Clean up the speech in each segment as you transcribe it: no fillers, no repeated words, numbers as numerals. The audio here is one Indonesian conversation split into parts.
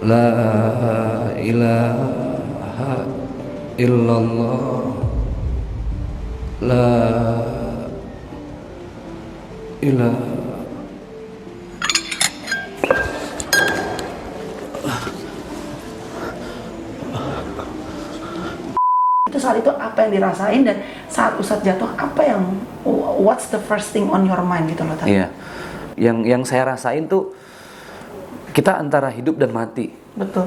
La ilaha illallah. La ilaha. Itu saat itu apa yang dirasain, dan saat Ustadz jatuh apa yang what's the first thing on your mind gitu loh tadi? Iya. Yang saya rasain tuh kita antara hidup dan mati. Betul.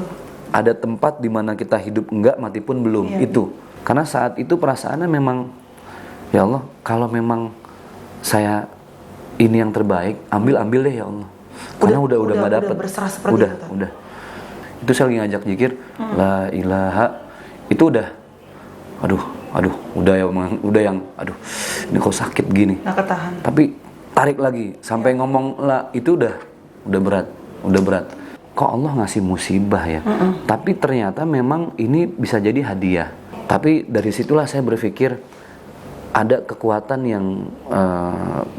Ada tempat di mana kita hidup enggak, mati pun belum. Iya. Itu. Karena saat itu perasaannya memang, ya Allah, kalau memang saya ini yang terbaik, ambil deh ya Allah. Karena udah nggak dapet. Udah berserah seperti udah, itu. udah. Itu saya lagi ngajak zikir, la ilaha, itu udah. Aduh, udah yang, aduh, ini kok sakit gini. Nggak ketahan. Tapi tarik lagi sampai ngomong lah, itu udah berat. Kok Allah ngasih musibah ya? Tapi ternyata memang ini bisa jadi hadiah. Tapi dari situlah saya berpikir ada kekuatan yang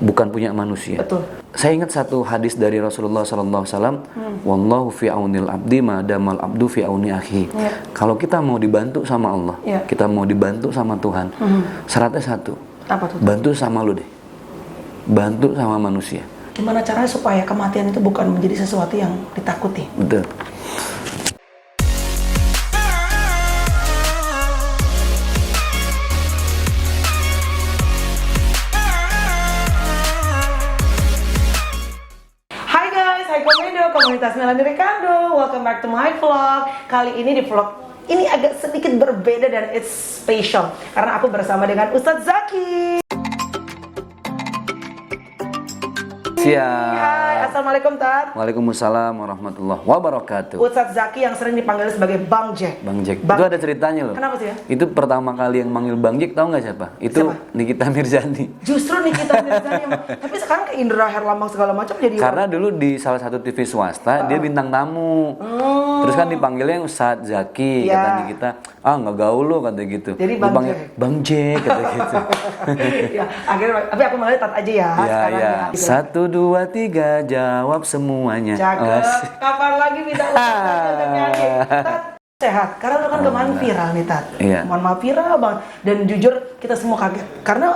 bukan punya manusia. Betul. Saya ingat satu hadis dari Rasulullah SAW, wallahu fi aunil abdi ma damal abdu fi auni akhi. Kalau kita mau dibantu sama Allah, kita mau dibantu sama Tuhan, syaratnya satu. Apa tuh? Bantu sama lu deh. Bantu sama manusia. Gimana caranya supaya kematian itu bukan menjadi sesuatu yang ditakuti? Betul. Hai guys, hai Komedo, komunitas Melani Ricardo. Welcome back to my vlog. Kali ini di vlog ini agak sedikit berbeda dan it's special karena aku bersama dengan Ustadz Zaki. Siap. Hai, assalamualaikum Tat. Waalaikumsalam warahmatullahi wabarakatuh. Ustadz Zaki yang sering dipanggil sebagai Bang Jack. Bang Jack. Itu ada ceritanya loh. Kenapa sih ya? Itu pertama kali yang manggil Bang Jack, tahu nggak siapa? Itu Siapa? Nikita Mirzani. Justru Nikita Mirzani. Tapi sekarang ke Indra Herlambang segala macam jadi. Karena dulu di salah satu TV swasta dia bintang tamu. Terus kan dipanggilnya Ustadz Zaki, kata Nikita. Ah nggak gaul lo, kata gitu. Jadi Bang Jack. Bang Jack, kata gitu. Ya, akhirnya tapi aku manggilnya Tat aja ya. Iya. Gitu. 1, 2, 3 jawab semuanya. Cakep. Kapan lagi minta Ustadz Zaki untuk nyanyi? Tat, sehat. Karena lu kan kemarin viral nih Tat. Iya. Mohon maaf viral banget. Dan jujur kita semua kaget. Karena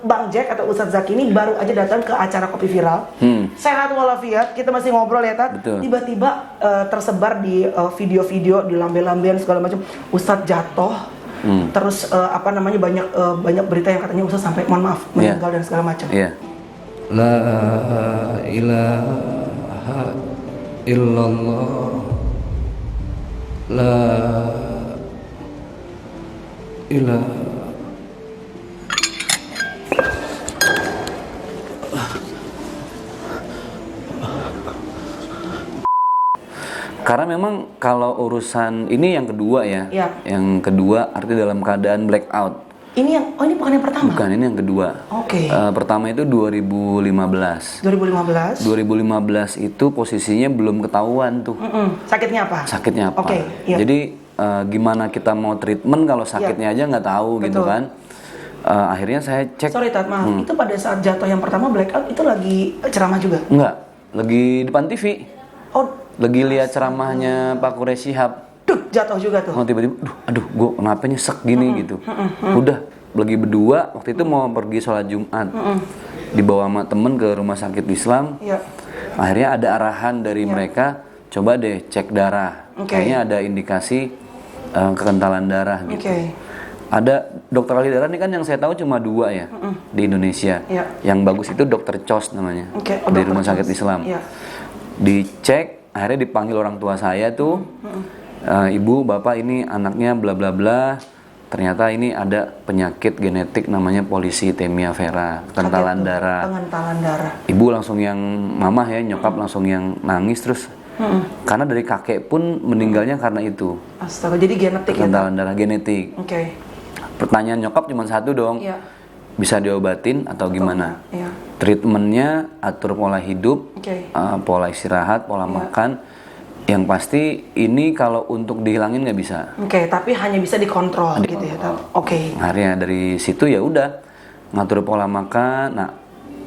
Bang Jack atau Ustadz Zaki ini baru aja datang ke acara Kopi Viral. Sehat walafiat, kita masih ngobrol ya Tat. Betul. Tiba-tiba tersebar di video-video, di lambe-lambean segala macam. Ustadz jatuh. Terus banyak berita yang katanya Ustadz sampai mohon maaf meninggal dan segala macam. Iya. La ilaha illallah. La ilaha. Karena memang kalau urusan ini yang kedua ya. Yang kedua arti dalam keadaan blackout. Ini ini bukan yang pertama? Bukan, ini yang kedua. Oke. Pertama itu 2015. 2015 itu posisinya belum ketahuan tuh. Sakitnya apa? Sakitnya apa? Oke, iya. Jadi gimana kita mau treatment kalau sakitnya aja nggak tahu. Betul. Gitu kan. Akhirnya saya cek. Sorry Tat, maaf. Itu pada saat jatuh yang pertama blackout itu lagi ceramah juga? Enggak, lagi depan TV. Oh, lagi lihat ceramahnya Pak Quraish Shihab. duh, jatuh juga tuh. Oh, tiba-tiba, aduh, gue kenapa nyesek gini gitu. Udah, lagi berdua, waktu itu mau pergi sholat Jumat. Dibawa sama temen ke rumah sakit Islam. Iya. Akhirnya ada arahan dari mereka, coba deh cek darah. Kayaknya ada indikasi kekentalan darah gitu. Ada dokter ahli darah ini kan yang saya tahu cuma 2 ya di Indonesia. Yang bagus itu dokter Chos namanya, di rumah sakit Islam. Dicek, akhirnya dipanggil orang tua saya tuh. Ibu, bapak ini anaknya bla bla bla. Ternyata ini ada penyakit genetik namanya polisitemia vera, kekentalan darah. Kekentalan darah. Ibu langsung yang mamah ya, nyokap langsung yang nangis terus. Karena dari kakek pun meninggalnya karena itu. Astaga, jadi genetik ya? Kekentalan darah genetik. Pertanyaan nyokap cuma satu dong. Bisa diobatin atau gimana? Treatmentnya atur pola hidup, pola istirahat, pola makan. Yang pasti ini kalau untuk dihilangin nggak bisa. Tapi hanya bisa dikontrol gitu ya. Akhirnya dari situ ya udah ngatur pola makan. Nah,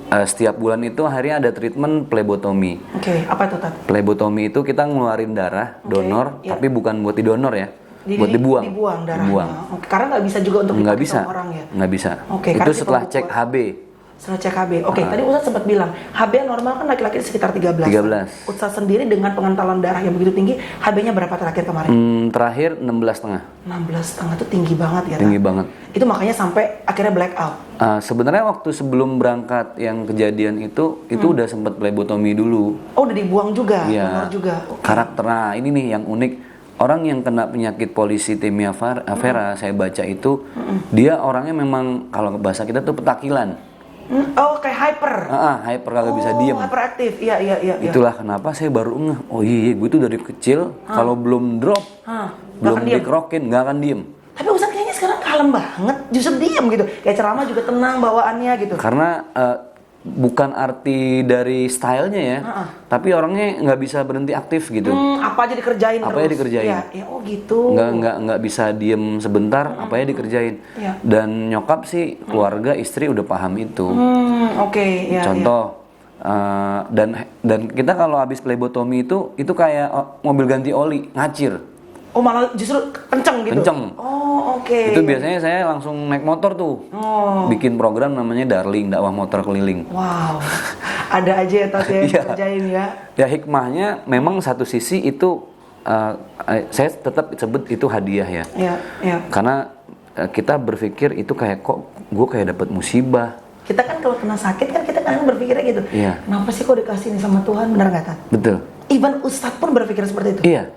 setiap bulan itu akhirnya ada treatment plebotomi. Oke, apa itu Tat? Plebotomi itu kita ngeluarin darah donor, tapi bukan buat didonor ya, buat dibuang. Dibuang darahnya. Oke, karena nggak bisa juga untuk nggak dipakai bisa, sama orang ya. nggak bisa. Oke, itu setelah cek HB. Setelah cek HB. Oke, tadi Ustadz sempat bilang HB yang normal kan laki-laki sekitar 13. 13. Ustadz sendiri dengan pengentalan darah yang begitu tinggi, HB-nya berapa terakhir kemarin? Terakhir 16,5. 16,5 itu tinggi banget ya. Tinggi banget. Itu makanya sampai akhirnya black out. Sebenarnya waktu sebelum berangkat yang kejadian itu udah sempat plebotomi dulu. Oh, udah dibuang juga, Iya. donor juga. Karakter, nah ini nih yang unik. Orang yang kena penyakit polisitemi vera, saya baca itu, dia orangnya memang kalau bahasa kita tuh petakilan. Oh, kayak hyper. Hyper, kagak bisa diem. Hyperaktif, iya. Itulah kenapa saya baru ngeh. Oh iya, gue tuh dari kecil kalau belum drop, belum dikerokin, nggak akan diem. Tapi Ustadz kayaknya sekarang kalem banget, justru diem gitu. Kayak ceramah juga tenang bawaannya gitu. Karena bukan arti dari stylenya ya, tapi orangnya nggak bisa berhenti aktif gitu. Apa aja dikerjain Apa terus. aja dikerjain. Ya, oh gitu. Nggak bisa diem sebentar, apa ya dikerjain. Iya. Dan nyokap sih, keluarga, istri udah paham itu. Oke, ya. Contoh, dan kita kalau habis plebotomi itu kayak mobil ganti oli, ngacir. Oh, malah justru kenceng gitu. Kenceng. Oh, oke. Itu biasanya saya langsung naik motor tuh. Bikin program namanya Darling, dakwah motor keliling. Wow. Ada aja ya Tat ya yang kerjain ya. Ya hikmahnya memang satu sisi itu saya tetap sebut itu hadiah ya. Iya. Karena kita berpikir itu kayak kok gue kayak dapat musibah. Kita kan kalau kena sakit kan kita kadang berpikirnya gitu. Iya. Kenapa sih kok dikasih ini sama Tuhan? Benar nggak Tat? Betul. Even Ustadz pun berpikir seperti itu. Iya.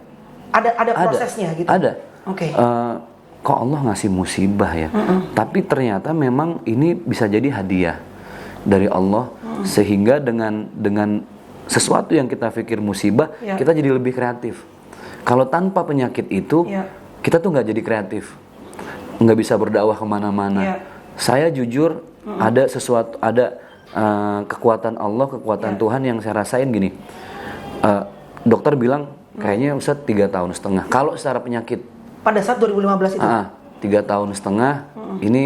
Ada prosesnya gitu. Ada. Oke. Kok Allah ngasih musibah ya? Tapi ternyata memang ini bisa jadi hadiah dari Allah, sehingga dengan sesuatu yang kita pikir musibah, kita jadi lebih kreatif. Kalau tanpa penyakit itu, kita tuh nggak jadi kreatif, nggak bisa berdakwah kemana-mana. Saya jujur ada sesuatu, ada kekuatan Allah, kekuatan Tuhan yang saya rasain gini. Dokter bilang kayaknya Ustadz 3,5 tahun. Kalau secara penyakit. Pada saat 2015 itu? 3,5 tahun. Ini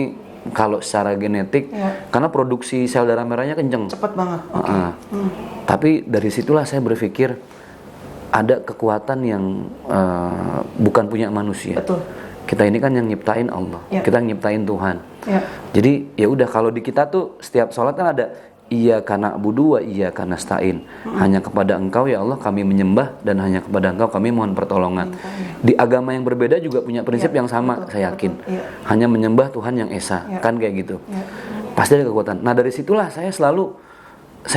kalau secara genetik, karena produksi sel darah merahnya kenceng. Cepat banget. Tapi dari situlah saya berpikir ada kekuatan yang bukan punya manusia. Betul. Kita ini kan yang nyiptain Allah, kita yang nyiptain Tuhan. Jadi ya udah, kalau di kita tuh setiap sholat kan ada Iyyaka na'budu wa iyyaka nasta'in. Hanya kepada Engkau ya Allah kami menyembah, dan hanya kepada Engkau kami mohon pertolongan. Di agama yang berbeda juga punya prinsip yang sama, saya yakin. Hanya menyembah Tuhan yang esa, kan kayak gitu. Pasti ada kekuatan. Nah dari situlah saya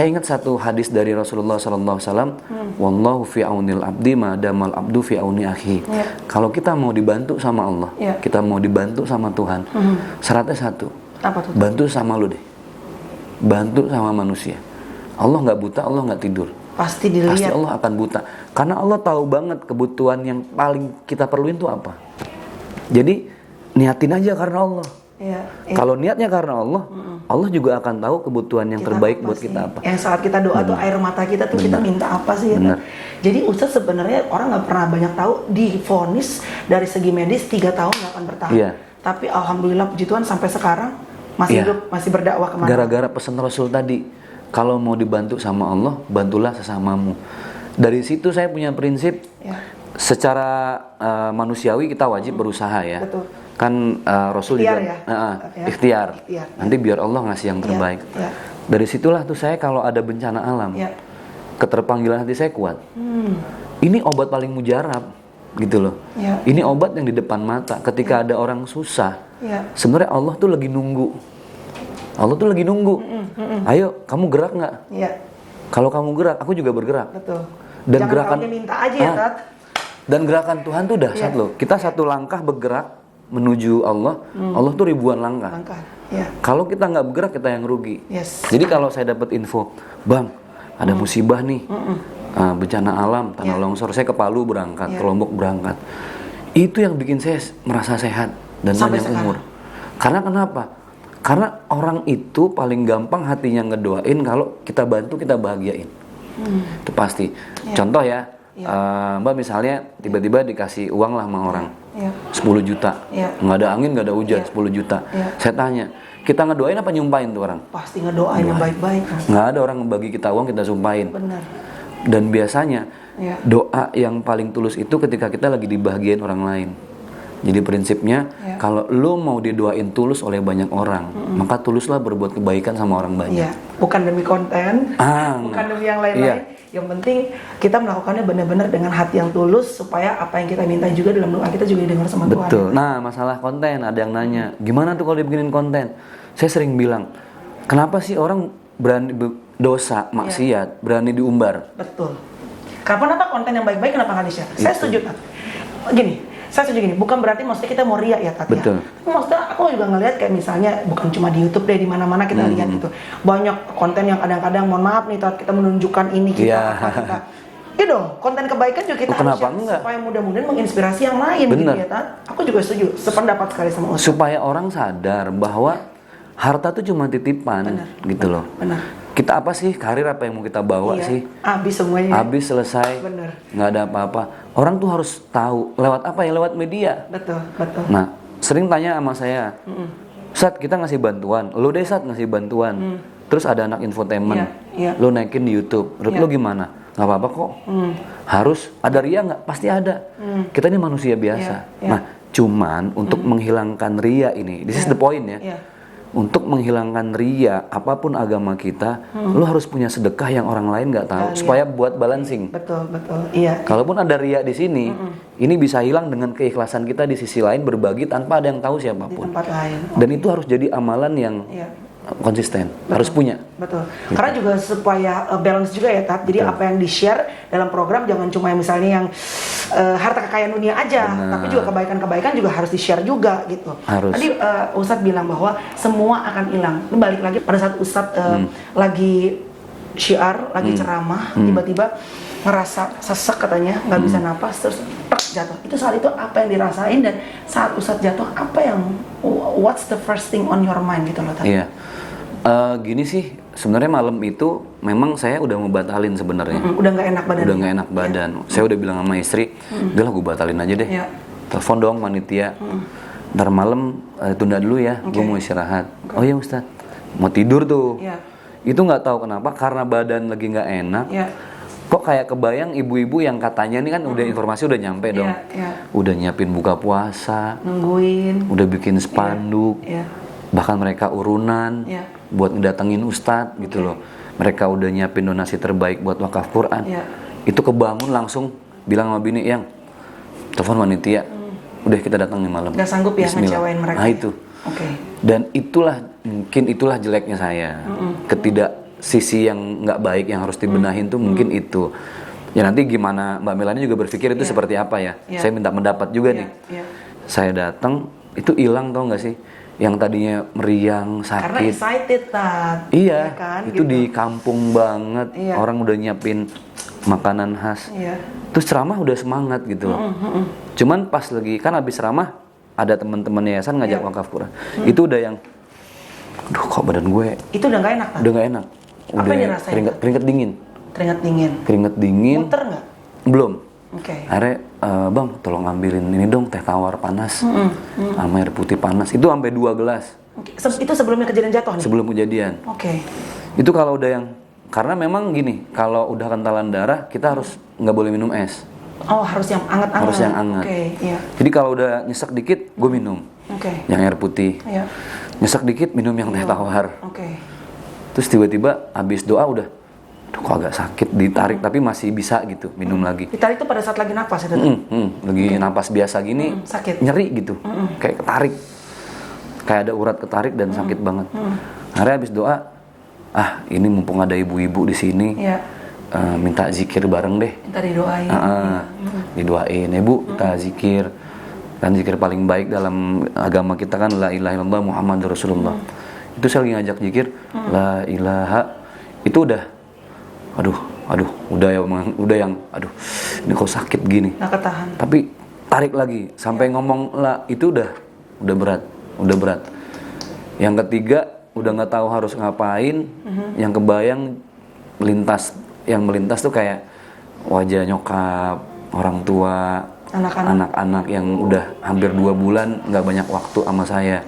ingat satu hadis dari Rasulullah SAW. Wallahu fi aunil abdi ma damal abdu fi auni akhi. Kalau kita mau dibantu sama Allah, kita mau dibantu sama Tuhan, syaratnya satu. Apa tuh? Bantu sama lu deh. Bantu sama manusia. Allah nggak buta, Allah nggak tidur. Pasti dilihat. Pasti Allah akan buta. Karena Allah tahu banget kebutuhan yang paling kita perluin itu apa. Jadi niatin aja karena Allah. Kalau niatnya karena Allah, Allah juga akan tahu kebutuhan yang terbaik buat kita apa. Yang saat kita doa tuh air mata kita tuh kita minta apa sih ya? Jadi Ustadz sebenarnya orang nggak pernah banyak tahu, divonis dari segi medis 3 tahun nggak akan bertahan. Tapi alhamdulillah puji Tuhan sampai sekarang masih hidup, masih berdakwah kemana. Gara-gara pesan Rasul tadi, kalau mau dibantu sama Allah, bantulah sesamamu. Dari situ saya punya prinsip, secara manusiawi kita wajib berusaha ya. Betul. Kan Rasul ikhtiar juga ikhtiar. Nanti biar Allah ngasih yang terbaik. Dari situlah tuh saya kalau ada bencana alam, keterpanggilan hati saya kuat. Ini obat paling mujarab gitu loh. Ini obat yang di depan mata. Ketika ada orang susah, sebenarnya Allah tuh lagi nunggu. Allah tuh lagi nunggu. Ayo, kamu gerak nggak? Kalau kamu gerak, aku juga bergerak. Betul. Dan jangan gerakan minta aja ya, Tat. Dan gerakan Tuhan tuh dahsyat loh. Kita satu langkah bergerak menuju Allah, Allah tuh ribuan langkah. Kalau kita nggak bergerak, kita yang rugi. Jadi kalau saya dapat info, Bang, ada musibah nih, bencana alam, tanah longsor, saya ke Palu berangkat, ke Lombok berangkat. Itu yang bikin saya merasa sehat dan panjang umur. Karena kenapa? Karena orang itu paling gampang hatinya ngedoain kalau kita bantu, kita bahagiain. Itu pasti. Contoh ya, Mbak misalnya tiba-tiba dikasih uang lah sama orang, 10 juta. Nggak ada angin, nggak ada hujan, 10 juta. Saya tanya, Kita ngedoain apa nyumpahin tuh orang? Pasti ngedoain yang baik-baik kan. Nggak ada orang ngebagi kita uang kita sumpahin. Benar. Dan biasanya doa yang paling tulus itu ketika kita lagi dibahagiain orang lain. Jadi prinsipnya kalau lo mau didoain tulus oleh banyak orang, maka tuluslah berbuat kebaikan sama orang banyak. Iya. Bukan demi konten, bukan demi yang lain-lain. Yang penting kita melakukannya benar-benar dengan hati yang tulus supaya apa yang kita minta juga dalam doa kita juga didengar sama Tuhan. Betul. Nah, masalah konten ada yang nanya, gimana tuh kalau dibikinin konten? Saya sering bilang, kenapa sih orang berani dosa, maksiat, berani diumbar? Betul. Kenapa konten yang baik-baik kenapa nggak di-share? Saya setuju, Tat. Saya setuju gini, bukan berarti maksudnya kita mau riak ya, Tat. Betul. Tapi maksudnya aku juga ngelihat kayak misalnya bukan cuma di YouTube deh, di mana-mana kita lihat gitu. Banyak konten yang kadang-kadang mohon maaf nih, Tat, kita menunjukkan ini kita apa kita. Iya dong, konten kebaikan juga kita harus share supaya mudah-mudahan menginspirasi yang lain gitu ya, Tat. Aku juga setuju, sependapat sekali sama Ustaz. Supaya orang sadar bahwa harta tuh cuma titipan gitu loh. Benar. Kita apa sih, karir apa yang mau kita bawa sih? Habis semuanya. Habis, selesai. Bener. Nggak ada apa-apa. Orang tuh harus tahu lewat apa ya, lewat media. Betul. Nah, sering tanya sama saya, Sat, kita ngasih bantuan, lo deh Sat ngasih bantuan. Terus ada anak infotainment, lo naikin di YouTube, menurut lo gimana? Nggak apa-apa kok. Harus ada ria nggak? Pasti ada. Kita ini manusia biasa. Nah, cuman untuk menghilangkan ria ini, this is the point ya. Untuk menghilangkan ria, apapun agama kita, lo harus punya sedekah yang orang lain nggak tahu, supaya buat balancing. Betul, iya. Kalaupun ada ria di sini, ini bisa hilang dengan keikhlasan kita di sisi lain berbagi tanpa ada yang tahu siapapun. Di tempat lain. Dan itu harus jadi amalan yang konsisten, harus punya. Betul. Karena juga supaya balance juga ya, Tat. Jadi apa yang di-share dalam program jangan cuma yang misalnya yang harta kekayaan dunia aja, tapi juga kebaikan-kebaikan juga harus di-share juga gitu. Harus. Tadi Ustadz bilang bahwa semua akan hilang. Ini balik lagi pada saat Ustadz lagi syiar, lagi ceramah, tiba-tiba ngerasa sesek katanya, nggak bisa napas, terus jatuh. Itu saat itu apa yang dirasain, dan saat Ustadz jatuh apa yang what's the first thing on your mind gitu loh tadi? Iya. Gini sih, sebenarnya malam itu memang saya udah mau batalin sebenarnya. Udah nggak enak badan. Udah nggak enak badan. Saya udah bilang sama istri, udahlah gue batalin aja deh. Telepon dong panitia. Ntar malam tunda dulu ya, gue mau istirahat. Oh iya Ustadz, mau tidur tuh. Itu nggak tahu kenapa, karena badan lagi nggak enak. Kok kayak kebayang ibu-ibu yang katanya ini kan udah informasi udah nyampe dong. Udah nyiapin buka puasa, nungguin, udah bikin spanduk, bahkan mereka urunan buat ngedatengin ustadz gitu loh. Mereka udah nyiapin donasi terbaik buat wakaf Quran. Itu kebangun langsung bilang sama bini, yang telepon panitia, udah kita datangin malam. Gak sanggup ya ngecewain mereka. Nah itu. Dan mungkin itulah jeleknya saya. Sisi yang nggak baik yang harus dibenahin tuh mungkin itu. Ya nanti gimana Mbak Melani juga berpikir itu seperti apa ya. Saya minta pendapat juga nih. Saya datang itu hilang, tau nggak sih? Yang tadinya meriang, sakit. Karena excited, Tat. Iya, kan? itu gitu. Di kampung banget. Orang udah nyiapin makanan khas. Terus ceramah udah semangat gitu loh. Cuman pas lagi kan habis ceramah ada teman-teman yayasan ngajak wakaf Quran. Itu udah yang, aduh kok badan gue. Itu udah nggak enak, Tat? Udah nggak enak. Apa yang dirasain? Keringet dingin. Keringet dingin. Muter nggak? Belum. Akhirnya, bang tolong ambilin ini dong, teh tawar panas sama air putih panas. Itu sampai 2 gelas. Itu sebelumnya kejadian jatuh nih? Sebelum kejadian. Itu kalau udah yang, karena memang gini, kalau udah kentalan darah kita harus nggak boleh minum es. Oh, harus yang anget-anget. Harus yang anget. Jadi kalau udah nyesek dikit gue minum yang air putih. Nyesek dikit minum yang teh tawar. Terus tiba-tiba habis doa udah, aduh kok agak sakit, ditarik tapi masih bisa gitu, minum lagi. Ditarik itu pada saat lagi napas itu? Lagi napas biasa gini, sakit. Nyeri gitu, kayak ketarik, kayak ada urat ketarik dan sakit banget. Akhirnya habis doa, ini mumpung ada ibu-ibu di sini, minta zikir bareng deh. Minta didoain. Didoain, ibu kita zikir. Kan zikir paling baik dalam agama kita kan la ilaha illallah Muhammadur Rasulullah. Itu saya lagi ngajak zikir la ilaha, itu udah udah yang ini kok sakit gini. Nggak ketahan. Tapi tarik lagi sampai ngomong la, itu udah berat. Yang ketiga udah nggak tahu harus ngapain. Yang kebayang melintas tuh kayak wajah nyokap, orang tua, anak-anak yang udah hampir 2 bulan nggak banyak waktu sama saya.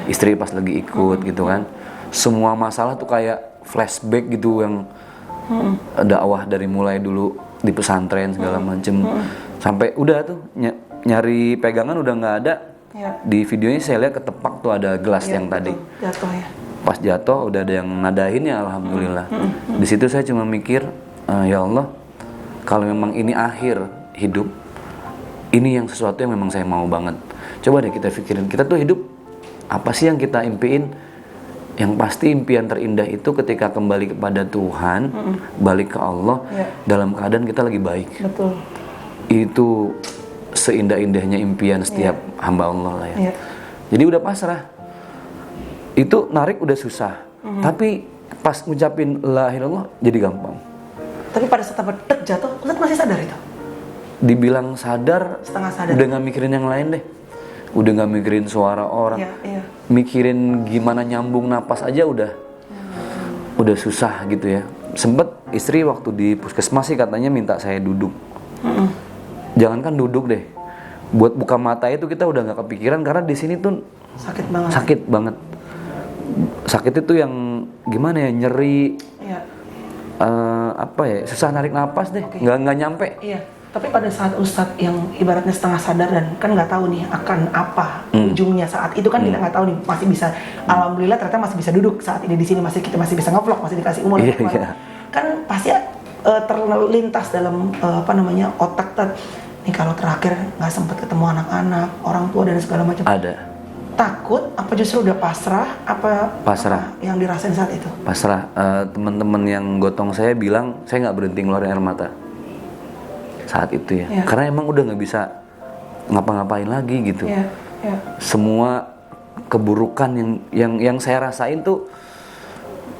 Istri pas lagi ikut gitu kan. Semua masalah tuh kayak flashback gitu yang dakwah dari mulai dulu di pesantren segala macem sampai udah tuh nyari pegangan udah nggak ada. Di videonya saya lihat ketepak tuh ada gelas yang tadi. Jatuh ya. Pas jatuh udah ada yang nadahin ya alhamdulillah. Di situ saya cuma mikir, ya Allah, kalau memang ini akhir hidup, ini yang sesuatu yang memang saya mau banget. Coba deh kita pikirin, kita tuh hidup apa sih yang kita impiin? Yang pasti impian terindah itu ketika kembali kepada Tuhan, balik ke Allah, dalam keadaan kita lagi baik. Betul. Itu seindah-indahnya impian setiap hamba Allah lah ya. Jadi udah pasrah. Itu narik udah susah, tapi pas ngucapin la ilaha illallah jadi gampang. Tapi pada saat tek jatuh, Ustadz masih sadar itu? Dibilang sadar, setengah sadar. Udah nggak mikirin yang lain deh, udah nggak mikirin suara orang, mikirin gimana nyambung napas aja udah susah gitu ya. Sempet istri waktu di puskesmas sih katanya minta saya duduk. Jangankan duduk deh, buat buka mata itu kita udah nggak kepikiran karena di sini tuh sakit banget. Sakit itu yang gimana ya, nyeri, susah narik napas deh, nggak nyampe. Tapi pada saat Ustadz yang ibaratnya setengah sadar dan kan nggak tahu nih akan apa ujungnya saat itu kan kita nggak tahu nih, masih bisa, alhamdulillah ternyata masih bisa duduk saat ini di sini, kita masih bisa ngevlog, masih dikasih umur. Kan pasti terlintas dalam otak nih kalau terakhir nggak sempat ketemu anak-anak, orang tua dan segala macam. Ada. Takut apa justru udah pasrah? Pasrah. Apa yang dirasain saat itu? Pasrah. Teman-teman yang gotong saya bilang saya nggak berhenti ngeluarin air mata saat itu ya. Karena emang udah nggak bisa ngapa-ngapain lagi gitu. Semua keburukan yang saya rasain tuh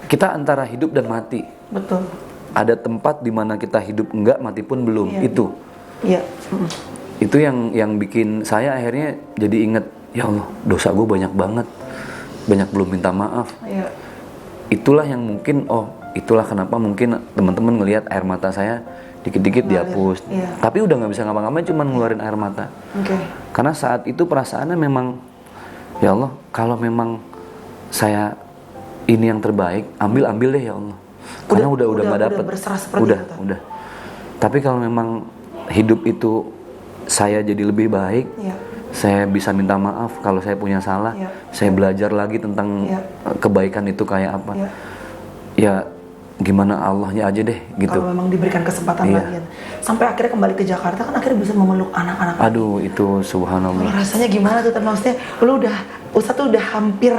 kita antara hidup dan mati. Betul. Ada tempat di mana kita hidup enggak, mati pun belum. Itu. Itu yang bikin saya akhirnya jadi inget, ya Allah, dosa gue banyak banget, banyak belum minta maaf. Itulah yang mungkin, itulah kenapa mungkin teman-teman ngelihat air mata saya dikit-dikit dihapus. Tapi udah nggak bisa ngapa-ngapain, cuma ngeluarin air mata. Karena saat itu perasaannya memang, ya Allah, kalau memang saya ini yang terbaik, ambil deh ya Allah. Karena udah nggak dapet. Udah. Tapi kalau memang hidup itu saya jadi lebih baik. Saya bisa minta maaf kalau saya punya salah. Saya belajar lagi tentang kebaikan itu kayak apa. Ya gimana Allahnya aja deh gitu. Kalau memang diberikan kesempatan lagi. Sampai akhirnya kembali ke Jakarta kan akhirnya bisa memeluk anak-anak. Aduh itu subhanallah. Rasanya gimana tuh maksudnya? Ustadz tuh udah hampir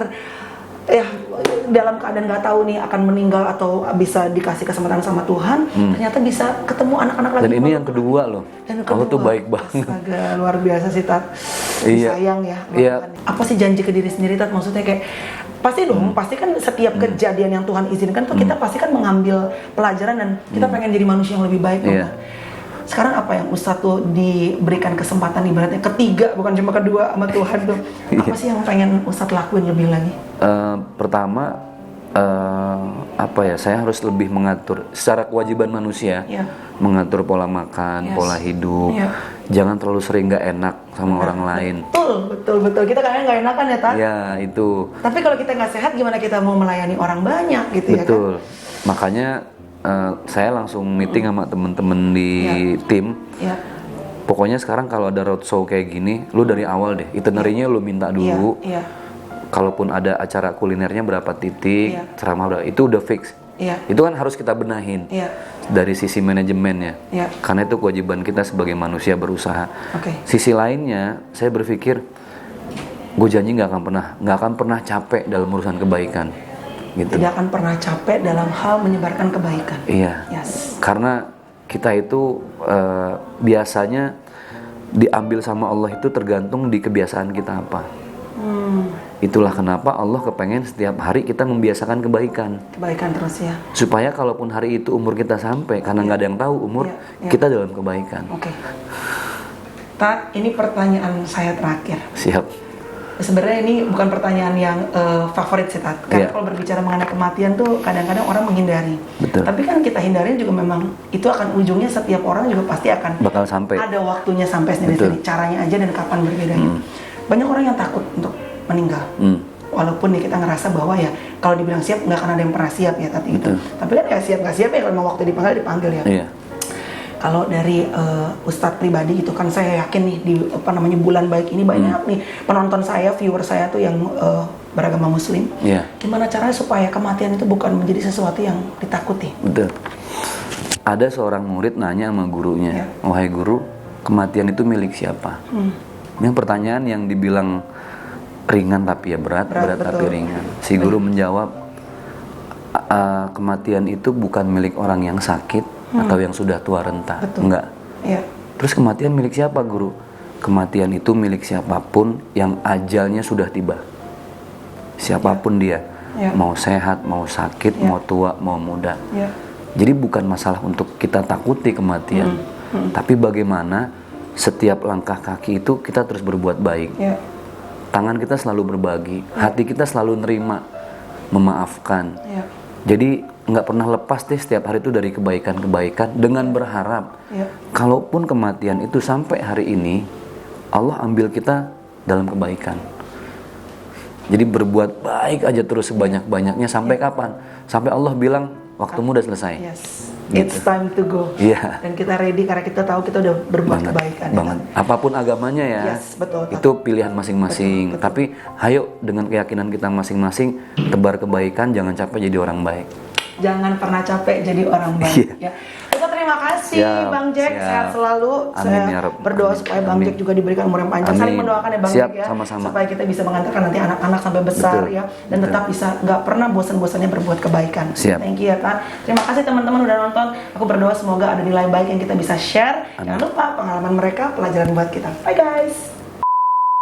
dalam keadaan nggak tahu nih akan meninggal atau bisa dikasih kesempatan sama Tuhan, ternyata bisa ketemu anak-anak lagi. Dan ini yang kedua loh. Allah tuh baik banget. Astaga, luar biasa sih Tat. Sayang ya. Apa sih janji ke diri sendiri Tat? Maksudnya kayak pasti dong, pasti kan setiap kejadian yang Tuhan izinkan tuh kita pasti kan mengambil pelajaran dan kita pengen jadi manusia yang lebih baik. Sekarang apa yang Ustadz tuh diberikan kesempatan ibaratnya ketiga, bukan cuma kedua sama Tuhan tuh. Apa sih yang pengen Ustadz lakuin lebih lagi? Pertama, saya harus lebih mengatur secara kewajiban manusia, mengatur pola makan, pola hidup. Jangan terlalu sering nggak enak sama orang lain. Betul. Kita kadang nggak enakan ya, Tat? Ya, itu. Tapi kalau kita nggak sehat, gimana kita mau melayani orang banyak gitu? Betul. Ya kan? Makanya saya langsung meeting sama temen-temen di tim. Pokoknya sekarang kalau ada roadshow kayak gini, lu dari awal deh, itinerary-nya lu minta dulu. Kalaupun ada acara kulinernya berapa titik, ceramah berapa, itu udah fix. Itu kan harus kita benahin dari sisi manajemennya. Karena itu kewajiban kita sebagai manusia berusaha. Sisi lainnya, saya berpikir, gue janji nggak akan pernah capek dalam urusan kebaikan. Gitu. Tidak akan pernah capek dalam hal menyebarkan kebaikan. Karena kita itu biasanya diambil sama Allah itu tergantung di kebiasaan kita apa. Itulah kenapa Allah kepengen setiap hari kita membiasakan kebaikan. Kebaikan terus ya. Supaya kalaupun hari itu umur kita sampai, karena nggak ada yang tahu umur, kita dalam kebaikan. Tat, ini pertanyaan saya terakhir. Siap. Sebenarnya ini bukan pertanyaan yang favorit sih, Tat. Karena kalau berbicara mengenai kematian tuh kadang-kadang orang menghindari. Betul. Tapi kan kita hindarin juga memang itu akan ujungnya setiap orang juga pasti akan bakal sampai. Ada waktunya sampai sendiri-sendiri. Caranya aja dan kapan berbedanya. Banyak orang yang takut untuk meninggal. Walaupun nih kita ngerasa bahwa ya kalau dibilang siap nggak akan ada yang pernah siap ya tadi itu. Tapi kan ya siap nggak siap ya kalau memang waktu dipanggil ya. Iya. Kalau dari Ustadz pribadi itu kan saya yakin nih di bulan baik ini banyak nih penonton saya, viewer saya tuh yang beragama Muslim. Iya. Gimana caranya supaya kematian itu bukan menjadi sesuatu yang ditakuti? Betul. Ada seorang murid nanya sama gurunya, wahai guru, kematian itu milik siapa? Yang pertanyaan yang dibilang ringan tapi ya berat tapi ringan. Si guru menjawab, kematian itu bukan milik orang yang sakit atau yang sudah tua renta. Enggak. Ya. Terus kematian milik siapa, guru? Kematian itu milik siapapun yang ajalnya sudah tiba. Siapapun dia, mau sehat, mau sakit, mau tua, mau muda. Jadi bukan masalah untuk kita takuti kematian, tapi bagaimana setiap langkah kaki itu kita terus berbuat baik. Tangan kita selalu berbagi, hati kita selalu nerima, memaafkan. Jadi nggak pernah lepas deh setiap hari itu dari kebaikan-kebaikan dengan berharap kalaupun kematian itu sampai hari ini Allah ambil kita dalam kebaikan. Jadi berbuat baik aja terus sebanyak-banyaknya sampai kapan? Sampai Allah bilang waktumu udah selesai. Gitu. It's time to go. Dan kita ready karena kita tahu kita udah berbuat kebaikan. Banget. Ya. Apapun agamanya ya. Betul. Itu pilihan masing-masing. Betul. Tapi ayo dengan keyakinan kita masing-masing tebar kebaikan, jangan capek jadi orang baik. Jangan pernah capek jadi orang baik. Ya. Terima kasih Bang Jack, sehat selalu. Amin, saya berdoa supaya Bang Jack juga diberikan umur yang panjang. Saling mendoakan ya Bang Jack ya, sama-sama. supaya kita bisa mengantarkan nanti anak-anak sampai besar ya, dan tetap bisa nggak pernah bosan-bosannya berbuat kebaikan. Thank you ya kan. Terima kasih teman-teman udah nonton. Aku berdoa semoga ada nilai baik yang kita bisa share. Jangan lupa pengalaman mereka pelajaran buat kita. Bye guys.